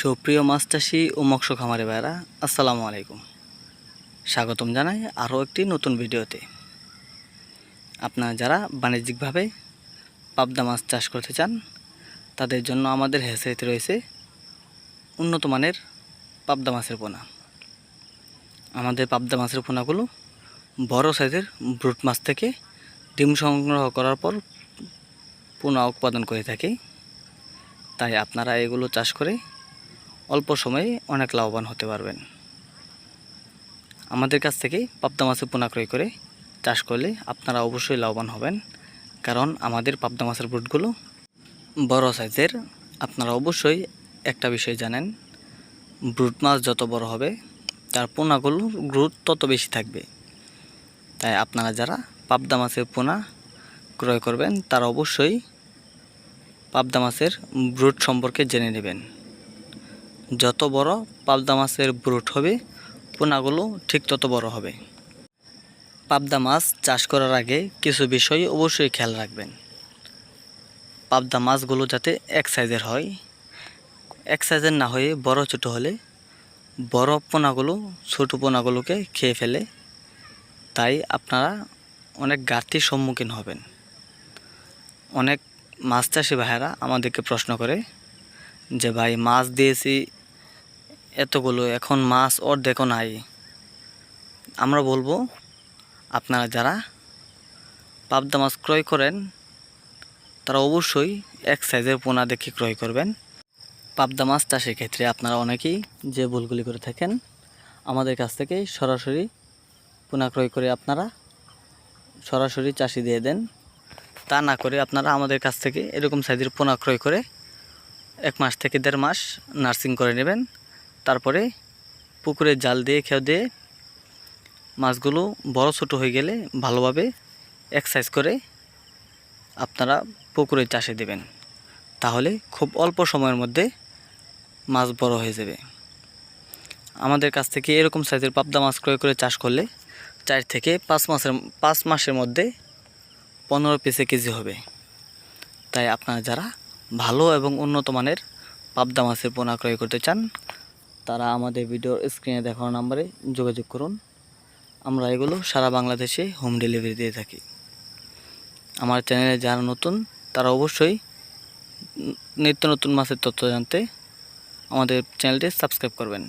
সুপ্রিয় মাছ চাষি ও মৎস্য খামারি ভাইরা, আসসালামু আলাইকুম। স্বাগতম জানাই আরও একটি নতুন ভিডিওতে। আপনারা যারা বাণিজ্যিকভাবে পাবদা মাছ চাষ করতে চান তাদের জন্য আমাদের হেসারিতে রয়েছে উন্নত মানের পাবদা মাছের পোনা। আমাদের পাবদা মাছের পোনাগুলো বড় সাইজের ব্রুট মাছ থেকে ডিম সংগ্রহ করার পর পোনা উৎপাদন করে থাকি। তাই আপনারা এগুলো চাষ করে অল্প সময়ে অনেক লাভবান হতে পারবেন। আমাদের কাছ থেকে পাবদা মাছের পোনা ক্রয় করে চাষ করলে আপনারা অবশ্যই লাভবান হবেন, কারণ আমাদের পাবদা মাছের ব্রুটগুলো বড় সাইজের। আপনারা অবশ্যই একটা বিষয় জানেন, ব্রুট মাছ যত বড় হবে তার পোনাগুলোর গ্রোথ তত বেশি থাকবে। তাই আপনারা যারা পাবদা মাছের পোনা ক্রয় করবেন তারা অবশ্যই পাবদা মাছের ব্রুট সম্পর্কে জেনে নেবেন। যত বড় পাবদা মাছের ব্রুট হবে পোনাগুলো ঠিক তত বড় হবে। পাবদা মাছ চাষ করার আগে কিছু বিষয় অবশ্যই খেয়াল রাখবেন। পাবদা মাছগুলো যাতে এক সাইজের হয়, এক সাইজের না হয়ে বড় ছোট হলে বড় পোনাগুলো ছোট পোনাগুলোকে খেয়ে ফেলে। তাই আপনারা অনেক ঘাটতির সম্মুখীন হবেন। অনেক মাছ চাষি ভাইয়েরা আমাদেরকে প্রশ্ন করে যে ভাই, মাছ দিয়েছি এতগুলো, এখন মাছ অর্ধেকও নাই। আমরা বলবো, আপনারা যারা পাবদা মাছ ক্রয় করেন তারা অবশ্যই এক সাইজের পোনা দেখে ক্রয় করবেন। পাবদা মাছ চাষের ক্ষেত্রে আপনারা অনেকেই যে ভুলগুলি করে থাকেন, আমাদের কাছ থেকে সরাসরি পোনা ক্রয় করে আপনারা সরাসরি চাষি দিয়ে দেন। তা না করে আপনারা আমাদের কাছ থেকে এরকম সাইজের পোনা ক্রয় করে 1 মাস থেকে 1.5 মাস নার্সিং করে নেবেন। তারপরে পুকুরে জাল দিয়ে খেয়ে দিয়ে মাছগুলো বড় ছোট হয়ে গেলে ভালোভাবে এক্সারসাইজ করে আপনারা পুকুরে চাষে দেবেন। তাহলে খুব অল্প সময়ের মধ্যে মাছ বড় হয়ে যাবে। আমাদের কাছ থেকে এরকম সাইজের পাবদা মাছ ক্রয় করে চাষ করলে 4 থেকে 5 মাসের মধ্যে 15 পিসে কেজি হবে। তাই আপনারা যারা ভালো এবং উন্নত মানের পাবদা মাছের পোনা ক্রয় করতে চান তারা আমাদের ভিডিওর স্ক্রিনে দেখানো নম্বরে যোগাযোগ করুন। আমরা এগুলো সারা বাংলাদেশে হোম ডেলিভারি দিয়ে থাকি। আমার চ্যানেলে যারা নতুন তারা অবশ্যই নিত্য নতুন মাছের তথ্য জানতে আমাদের চ্যানেলটি সাবস্ক্রাইব করবেন।